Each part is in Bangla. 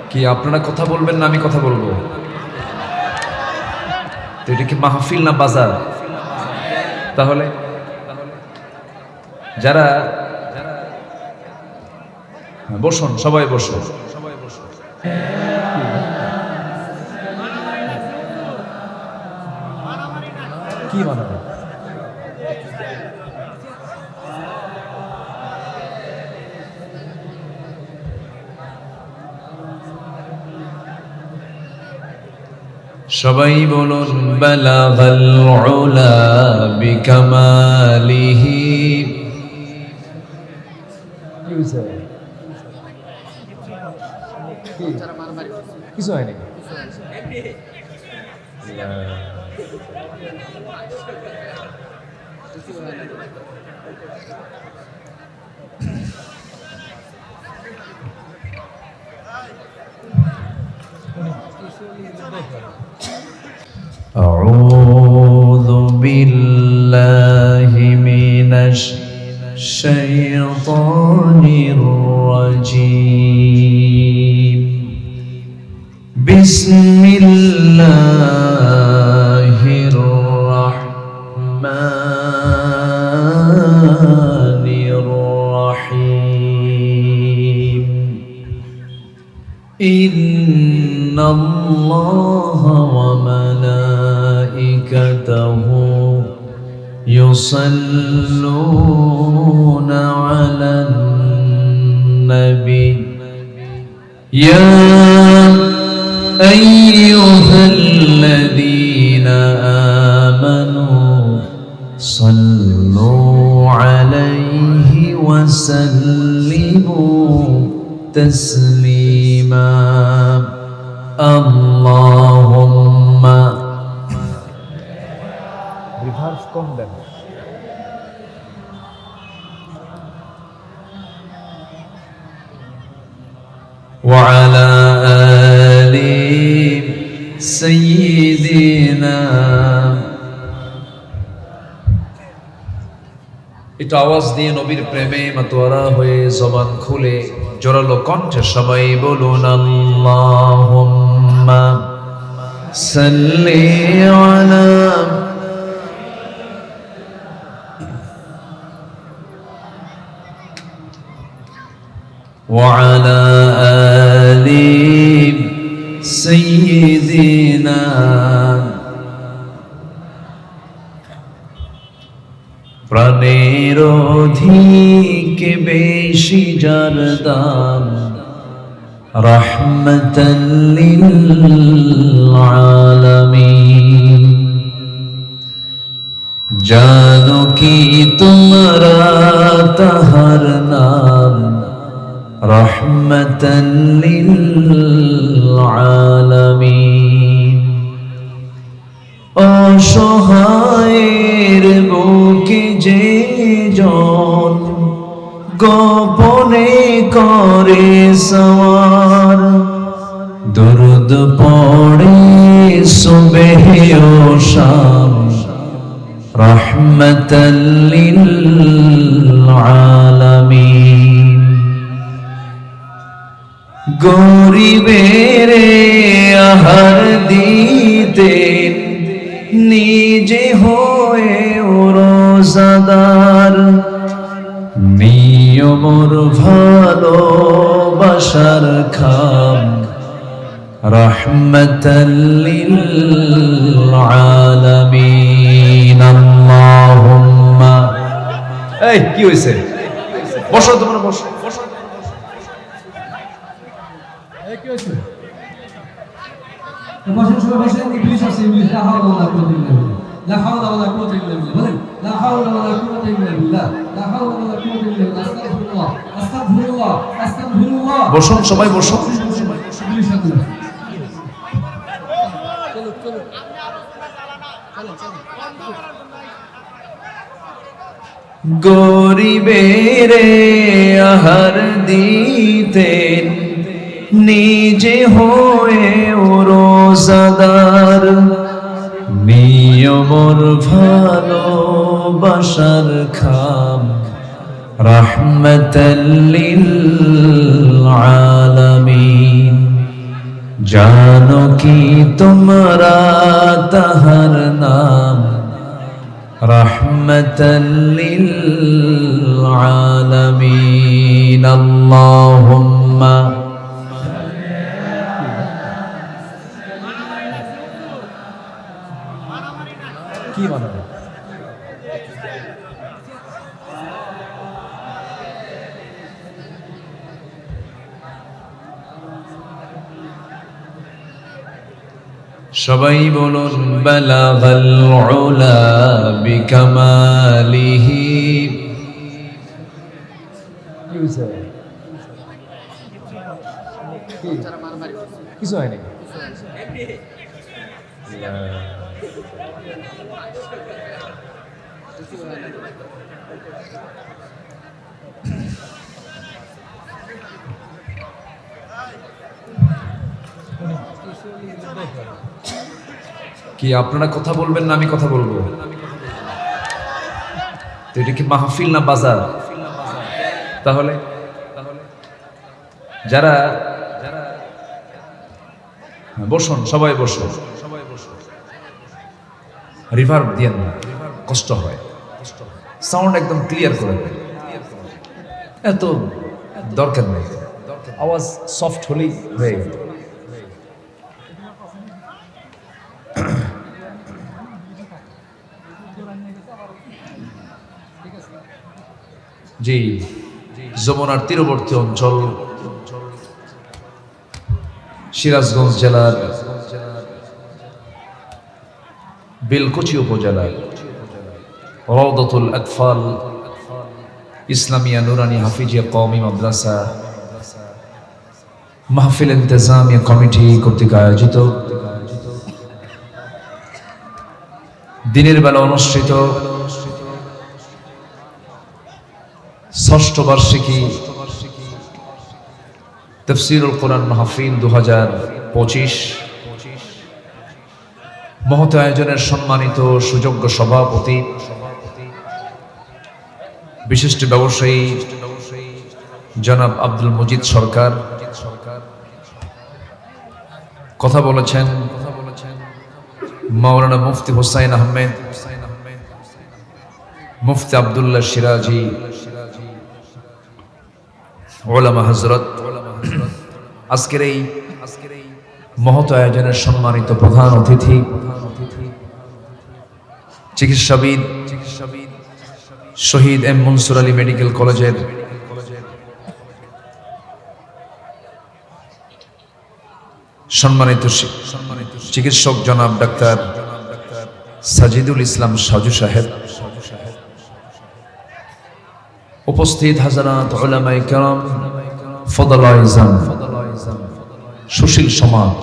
কি আপনারা কথা বলবেন না আমি কথা বলবো? তো এটা কি মাহফিল না বাজার? তাহলে যারা বসুন, সবাই বসুন। কি বানাবে? সবাই বলুন বালাগাল উলা বিকামালিহি। কিছু হয়নি। أعوذ بالله من الشيطان الرجيم. بسم الله الرحمن الرحيم. إن الله وملائكته يصلون على النبي يا أيها الذين آمنوا صلوا عليه وسلموا تسليما. اللهم রিভার্স কম দেন। وعلى آل سيدنا। একটু আওয়াজ দিয়ে নবীর প্রেমে মাতোয়ারা হয়ে জবান খুলে জোরালো কণ্ঠে সবাই বলুন আল্লাহুম্মা সাল্লি আলা وعلى آل سيدنا। প্রাণের অধিক বেশি যার দাম রাহমাতাল লিল আলামিন। জানো কি তোমরা তাহার নাম রাহমাতাল লিল আলামিন। অসহায়ের বুকে যে জন গোপনে করে সওয়ার দরুদ পড়ে সুবহ ও শাম রাহমাতাল লিল আলামিন। গরিবের আহার দিতেন নিজে হয়ে রোজাদার নিয়মর ভালোবাসার খাম রাহমাতাল লিল আলামিন। আল্লাহুম্মা। এই কি হইছে? বসো তোমরা, বসো বসো। এই কি হইছে? বসেন সবাই বসেন। ইংলিশ আছে, ইংলিশ লা হাওলা ওয়ালা কুওয়াতা ইল্লা বিল্লাহ। লা হাওলা ওয়ালা কুওয়াতা ইল্লা বিল্লাহ। বলেন লা হাওলা ওয়ালা কুওয়াতা ইল্লা বিল্লাহ। লা হাওলা ওয়ালা কুওয়াতা ইল্লা বিল্লাহ। আস্তাগফিরুল্লাহ আস্তাগফিরুল্লাহ আস্তাগফিরুল্লাহ। বসুন সবাই, বসো। ইংলিশ আছে। গরিবের আহার দিতেন নিজে হয়ে রোজাদার নিয়মর ভালোবাসার খাম রাহমাতাল লিল আলামিন। জানো কি তোমরা তাহার নাম রাহমাতাল লিল আলামিন। আল্লাহুম্মা কি বানাবে সবাই বলুন বালাগাল উলা বিকামালিহি। কিছু হয়নি। কি আপনারা কথা বলবেন না আমি কথা বলবো? তো এটা কি মাহফিল না বাজার? তাহলে যারা বসুন, সবাই বসুন, রিভার্ব দিয়ে না, কষ্ট হয়। সাউন্ড একদম ক্লিয়ার করে দেন, এত দরকার নেই। আওয়াজ সফট হলেই হয়ে গেল। জি, যমুনার তীরবর্তী অঞ্চল সিরাজগঞ্জ জেলার বেলকুচি উপজেলার রওদাতুল আতফাল ইসলামিয়া নুরানি হাফিজিয়া কওমি মাদ্রাসা মাহফিল ইন্তেজামিয়া কমিটি কর্তৃক আয়োজিত দিনের বেলা অনুষ্ঠিত ষষ্ঠ বার্ষিকী তাফসীরুল কোরআন মাহফিল 2025 মহৎ আয়োজনের সম্মানিত সুযোগ্য সভাপতি বিশিষ্ট ব্যবসায়ী জনাব আব্দুল মজিদ সরকার কথা বলেছেন। মাওলানা মুফতি হুসাইন আহমেদ, মুফতি আব্দুল্লাহ সিরাজি, ওলামা হযরত। আজকের এই মহৎ আয়োজনের সম্মানিত প্রধান অতিথি চিকিৎসাবিদ শহীদ এম মনসুর আলী মেডিকেল কলেজের সম্মানিত চিকিৎসক জনাব ডাক্তার সাজিদুল ইসলাম সাজু সাহেব, উপস্থিত হাজারাত উলামায়ে কেরাম, ফদলায়ে ইজাম, সুশীল সমাজ,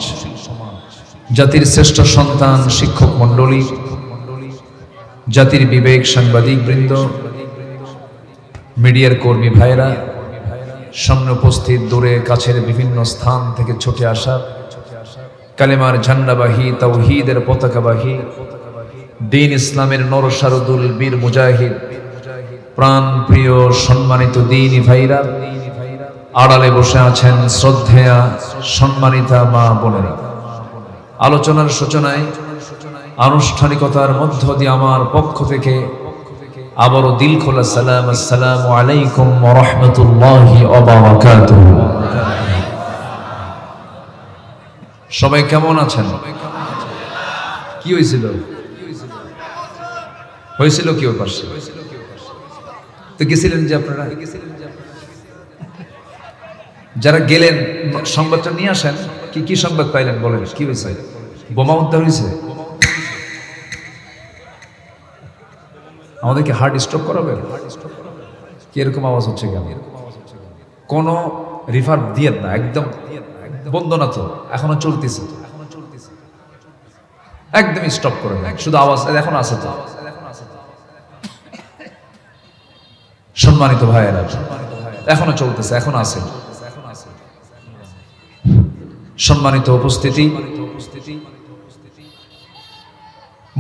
জাতির শ্রেষ্ঠ সন্তান শিক্ষক মণ্ডলী, জাতির বিবেক সাংবাদিক বৃন্দ, মিডিয়ার কর্মী ভাইরা, সামনে উপস্থিত দূরে কাছের বিভিন্ন স্থান থেকে ছুটে আসা কালেমার ঝান্ডাবাহী তাওহীদের পতাকাবাহী দ্বীন ইসলামের নরসারদুল বীর মুজাহিদ প্রাণ প্রিয় সম্মানিত দ্বীনী ভাইরা, আড়ালে বসে আছেন শ্রদ্ধেয়া সম্মানিতা মা বোনেরা। আলোচনার সূচনায় আনুষ্ঠানিকতার মধ্য দিয়ে আমার পক্ষ থেকে আবারও দিল খোলা সালাম, আসসালামু আলাইকুম ওয়া রাহমাতুল্লাহি ওয়া বারাকাতুহু। সবাই কেমন আছেন? কি হয়েছিল কি ওর পাশে তো গেছিলেন যে আপনারা যারা গেলেন সংবাদটা নিয়ে আসেন। কি সংবাদ পাইলেন বলেন, কি হয়েছে? বোমা উদ্ধার হয়েছে? আমাদেরকে হার্ট স্ট্রোক করাবে? কি এরকম আওয়াজ হচ্ছে কেন? কোন রিভার্ব দিয়ে না, একদম বন্ধ না তো, এখনো চলতেছে, একদম স্টপ করে দেন, শুধু আওয়াজ এখন আছে তো। সম্মানিত ভাইয়েরা, এখনো চলতেছে, এখন আছে। সম্মানিত উপস্থিতি,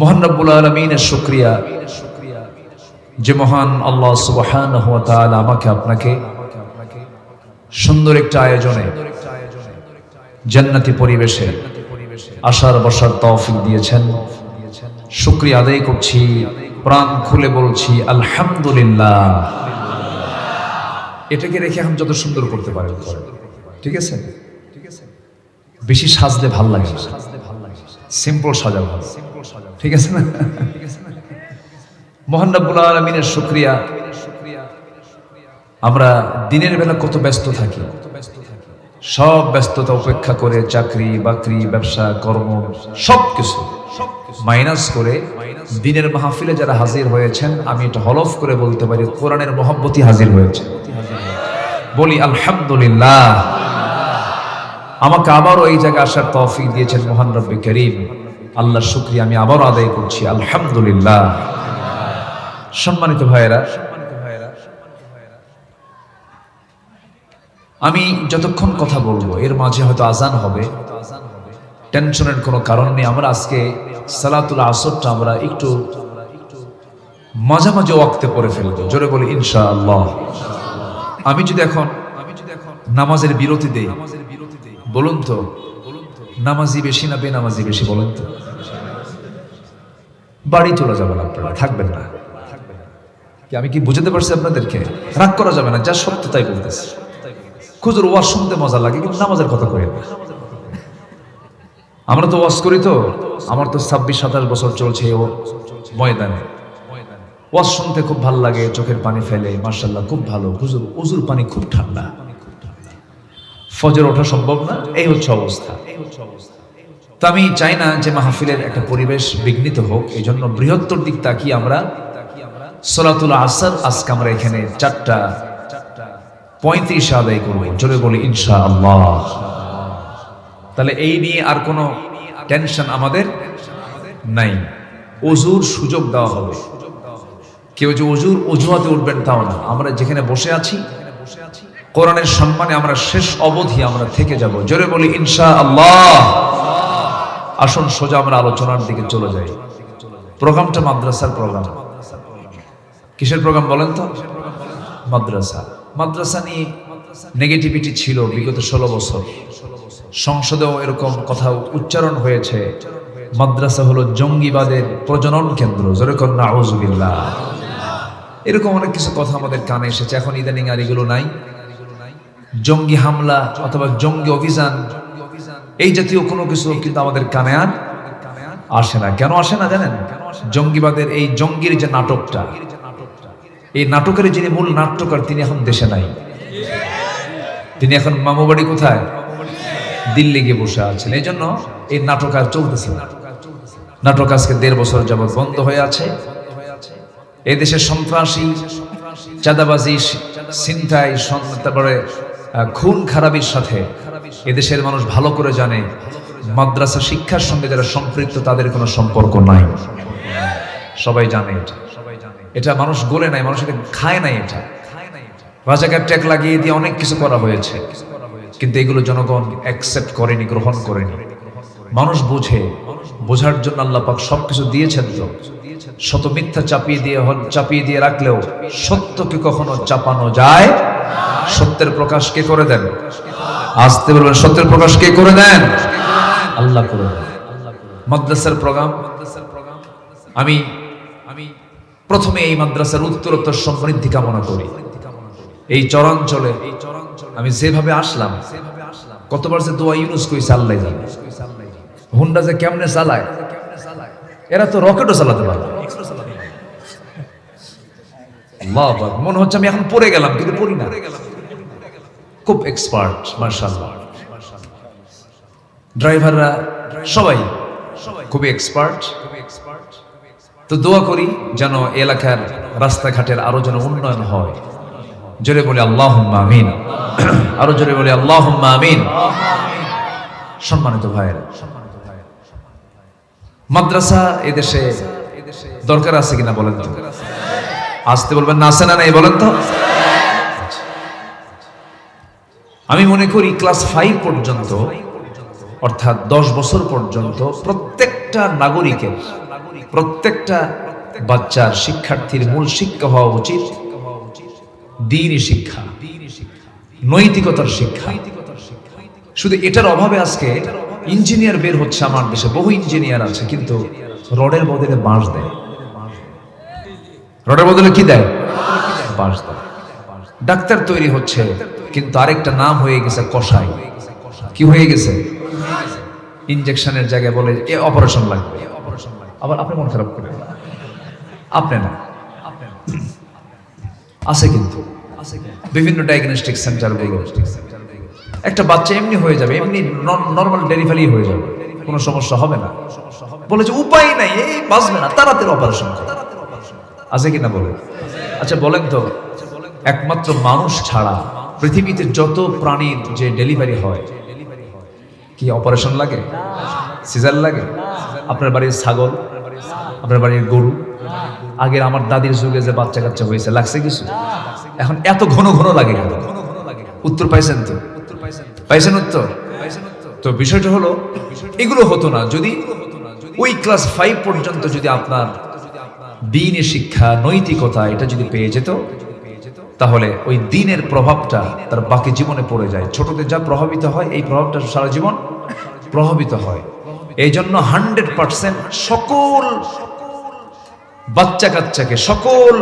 মহান রব্বুল আলামিনের শুকরিয়া যে মহান আল্লাহ সুবহানাহু ওয়া তাআলা আমাকে আপনাকে সুন্দর একটা আয়োজনে জান্নাতি পরিবেশে আসার বসার তৌফিক দিয়েছেন। শুকরিয়া আদায় করছি, প্রাণ খুলে বলছি আলহামদুলিল্লাহ। এটাকে রেখে এখন যত সুন্দর করতে পারেন করেন, ঠিক আছে? বেশি সাজলে ভাল লাগে না, সিম্পল সাজা ভালো, ঠিক আছে না? মহান রব্বুল আলামিনের শুকরিয়া। আমরা দিনের বেলা কত ব্যস্ত থাকি, সব ব্যস্ততা উপেক্ষা করে চাকরি বাকরি ব্যবসা কর্ম সবকিছু মাইনাস করে দিনের মাহফিলে যারা হাজির হয়েছেন, আমি এটা হলফ করে বলতে পারি কোরআনের মহব্বতই হাজির হয়েছে। বলি আলহামদুলিল্লাহ। আমাকে আবারও এই জায়গায় আসার তৌফিক দিয়েছেন মহান রব্বে করিম, আল্লাহর শুকরিয়া আমি আবারও আদায় করছি আলহামদুলিল্লাহ। সম্মানিত ভাইয়েরা, আমি যতক্ষণ কথা বলবো এর মাঝে হয়তো আজান হবে, টেনশনের কোনো কারণ নেই। আমরা আজকে সালাতুল আসরটা আমরা একটু মাঝামাঝি ওয়াক্তে পড়ে ফেলবো, জোরে বলি ইনশাআল্লাহ। আমি যদি এখন নামাজের বিরতি দেই, বলুন তো নামাজি বেশি না বেনামাজি বেশি বলেন তো? বাড়ি চলে যাবেন, আপনারা থাকবেন না। আমি কি বুঝাতে পারছি আপনাদেরকে? রাগ করা যাবে না, যা সত্য তাই বলতেছি। খুজুর ওয়াজ শুনতে মজা লাগে, কিন্তু নামাজের কথা কই না। আমরা তো ওয়াজ করি, তো আমার তো 26-27 বছর চলছে ও ময়দানে। ওয়াজ শুনতে খুব ভালো লাগে, চোখের পানি ফেলে, মাশাআল্লাহ খুব ভালো। হুজুর ওযুর পানি খুব ঠান্ডা, ফজর ওঠা সম্ভব না, এই হচ্ছে অবস্থা। তো আমি চাই না যে মাহফিলের একটা পরিবেশ বিঘ্নিত হোক, এই জন্য বৃহত্তর দিক তাকিয়ে আমরা সালাতুল আসর আজকে আমরা এখানে 4:35 আদায় করবো, জোরে বলি ইনশাআল্লাহ। তাহলে এই নিয়ে আর কোনো টেনশন আমাদের নাই। ওযুর সুযোগ দেওয়া হবে, কেউ যে ওযুর অজুহাতে উঠবেন তাও না। আমরা যেখানে বসে আছি কোরআনের সম্মানে আমরা শেষ অবধি আমরা থেকে যাব, জোরে বলি ইনশাআল্লাহ। আসুন সোজা আমরা আলোচনার দিকে চলে যাই। প্রোগ্রামটা মাদ্রাসার প্রোগ্রাম। কিসের প্রোগ্রাম বলেন তো? মাদ্রাসা। মাদ্রাসা নিয়ে নেগেটিভিটি ছিল বিগত 16 বছর। সংসদেও এরকম কথা উচ্চারণ হয়েছে, মাদ্রাসা হলো জঙ্গিবাদের প্রজনন কেন্দ্র, যেরকম নাউযুবিল্লাহ। এরকম অনেক কিছু কথা আমাদের কানে এসেছে। এখন ইদানিং আর এগুলো নাই। জঙ্গি হামলা অথবা জঙ্গি অভিযান এই জাতীয় কোনো কিছু কিন্তু আমাদের কানে আর আসে না। কেন আসে না জানেন? জঙ্গিবাদের এই জঙ্গির যে নাটকটা, এই নাটকের যিনি মূল নাট্যকার তিনি এখন দেশে নাই। তিনি এখন মামুবাড়ি কোথায়? দিল্লি গিয়ে বসে আছেন। এই জন্য এই নাটক আর চলতেছে না। নাটক আজকে 1.5 বছর যাবৎ বন্ধ হয়ে আছে। এই দেশের সন্ত্রাসী, চাঁদাবাজি, ছিনতাই, তারপরে খুন খারাপির সাথে এদেশের মানুষ ভালো করে জানে মাদ্রাসা শিক্ষার সঙ্গে যারা সম্পৃক্ত তাদের কোনো সম্পর্ক নাই। সবাই জানে এটা। এটা মানুষ গোলে নাই, মানুষ এটা খায় নাই। এটা রাজাকার ট্যাগ লাগিয়ে দিয়ে অনেক কিছু করা হয়েছে, কিন্তু এগুলো জনগণ অ্যাকসেপ্ট করেনি, গ্রহণ করেনি। মানুষ বুঝে, বোঝার জন্য আল্লাহ পাক সবকিছু দিয়েছেন। তো শত মিথ্যা চাপিয়ে দিয়ে রাখলেও সত্যকে কখনো চাপানো যায়? সত্যের প্রকাশ কে করে দেন? আসতে বলবেন, সত্যের প্রকাশ কে করে দেন? আল্লাহ করে দেন। মাদ্রাসার প্রোগ্রাম আমি প্রথমে এই মাদ্রাসার উত্তরোত্তর সমৃদ্ধি কামনা করি। এই চরাঞ্চলে আমি যেভাবে আসলাম, কতবার যে দোয়া ইউনুস কইছে আল্লাহ জানে। হুন্ডা যে কেমনে চালায়, এরা তো রকেটও চালাতে পারে। মনে হচ্ছে আমি এখন পড়ে গেলাম, কিন্তু পড়ি না। খুব এক্সপার্ট মাশাআল্লাহ। ড্রাইভাররা সবাই খুবই এক্সপার্ট। তো দোয়া করি যেন এলাকার রাস্তাঘাটের আরো যেন উন্নয়ন হয়। জোরে বলি আল্লাহুম্মা আমিন। আরো জোরে বলি আল্লাহুম্মা আমিন। সম্মানিত ভাইয়েরা, মাদ্রাসা এদেশে দরকার আছে কিনা বলেন তো? আসতে বলবেন না, আছে না নাই বলেন তো? আমি মনে করি ক্লাস 5 পর্যন্ত, অর্থাৎ 10 বছর পর্যন্ত প্রত্যেকটা নাগরিকের, প্রত্যেকটা বাচ্চার, শিক্ষার্থীর মূল শিক্ষা হওয়া উচিত দ্বীনি শিক্ষা, নৈতিকতার শিক্ষা। শুধু এটার অভাবে আজকে ইঞ্জিনিয়ার বের হচ্ছে আমার দেশে, বহু ইঞ্জিনিয়ার আছে, কিন্তু রডের বদলে বাঁশ দেয়। রডের বদলে কি দেয়? বাঁশ দেয়। ডাক্তার তৈরি হচ্ছে, কিন্তু আরেকটা নাম হয়ে গেছে কসাই। কি হয়ে গেছে? ইনজেকশনের জায়গায় বলে এ অপারেশন লাগবে। আবার আপনি মন খারাপ করেন না, আপনি না, আছে কিন্তু বিভিন্ন ডায়াগনস্টিক সেন্টার গুলো, একটা বাচ্চা এমনি হয়ে যাবে, এমনি নর্মাল ডেলিভারি হয়ে যাবে, কোনো সমস্যা হবে না। বলে যে উপায় নাই, এই বাঁচবে না, তাড়াতাড়ি অপারেশন আছে কিনা বলে। আচ্ছা বলেন তো, একমাত্র মানুষ ছাড়া পৃথিবীতে যত প্রাণীর যে ডেলিভারি হয়, কি অপারেশন লাগে? সিজার লাগে? আপনার বাড়ির ছাগল, আপনার বাড়ির গরু, আগের আমার দাদির যুগে যে বাচ্চা কাচ্চা হয়েছে, লাগছে কিছু? এখন এত ঘন ঘন লাগে কেন? উত্তর পাইছেন তো? পাইছেন উত্তর? তো বিষয়টা হলো, এগুলো হতো না যদি ওই ক্লাস 5 পর্যন্ত যদি আপনার দ্বীনের শিক্ষা, নৈতিকতা এটা যদি পেয়ে যেত, তাহলে ওই দ্বীনের প্রভাবটা তার বাকি জীবনে পড়ে যায়। ছোটদের যা প্রভাবিত হয়, এই প্রভাবটা সারা জীবন প্রভাবিত হয়। এই জন্য 100% সকল বাচ্চা কাচ্চাকে, সকল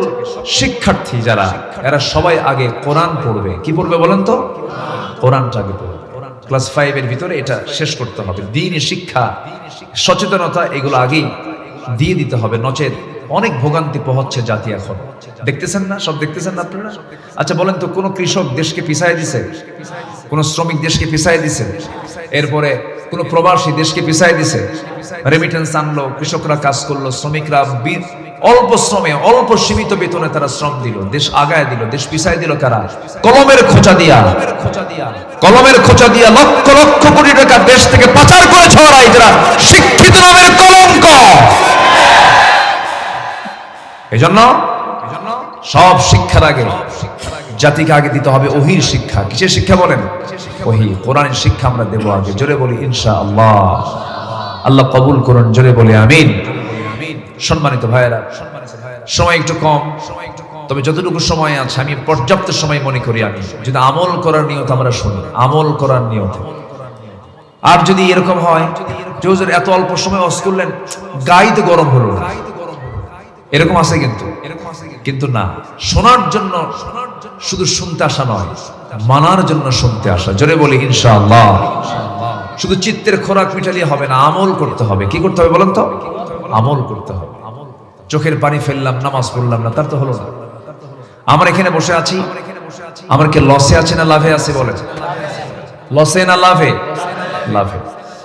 শিক্ষার্থী যারা, এরা সবাই আগে কোরআন পড়বে। কি পড়বে বলেন তো? কোরআনটা আগে পড়বে। ক্লাস 5 এর ভিতরে এটা শেষ করতে হবে। দ্বীনের শিক্ষা, সচেতনতা, এগুলো আগেই দিয়ে দিতে হবে, নচেত অনেক ভোগান্তি পোহাচ্ছে জাতি এখন। দেখতেছেন না? সব দেখতেছেন না আপনারা? আচ্ছা বলেন তো, কোন কৃষক দেশকে পিছায় দিছে? কোন শ্রমিক দেশকে পিছায় দিছে? এরপরে কোন প্রবাসী দেশকে পিছায় দিছে? রেমিটেন্স আনলো, কৃষকরা কাজ করলো, শ্রমিকরা অল্প শ্রমে, অল্প সীমিত বেতনে তারা শ্রম দিল, দেশ আগায় দিল। দেশ পিছায় দিল কারা? কলমের খোঁচা দিয়া, কলমের খোঁচা দিয়া লক্ষ লক্ষ কোটি টাকা দেশ থেকে পাচার করে ছড়ায় যারা শিক্ষিত নামের কলঙ্ক। এজন্য সব শিক্ষার আগে জাতিকে আগে দিতে হবে ওহির শিক্ষা। কিসের শিক্ষা বলেন? ওহি, কোরআনের শিক্ষা আমরা দেব আগে। জোরে বলি ইনশাআল্লাহ। আল্লাহ কবুল করুন, জোরে বলি আমিন। সম্মানিত ভাইয়েরা, সময় একটু কম, তবে যতটুকু সময় আছে আমি পর্যাপ্ত সময় মনে করি আমি যদি আমল করার নিয়ত আমরা শুনি, আমল করার নিয়ত। আর যদি এরকম হয় যে হুজুর এত অল্প সময় ওয়াজ করলেন, গায়ে তো গরম হলো না, এরকম আছে কিন্তু না, শোনার জন্য শুধু শুনতে আসা নয়, মানার জন্য শুনতে আসা। জোরে বলি ইনশাআল্লাহ। শুধু চিত্তের খোরাক মিটালে হবে না, আমল করতে হবে। কি করতে হবে বলেন তো? আমল করতে হবে। চোখের পানি ফেললাম, নামাজ পড়লাম না, তার তো হলো না। আমরা এখানে বসে আছি, আমার কি লসে আছে না লাভে আছে বলেন? লসে না লাভে? লাভে।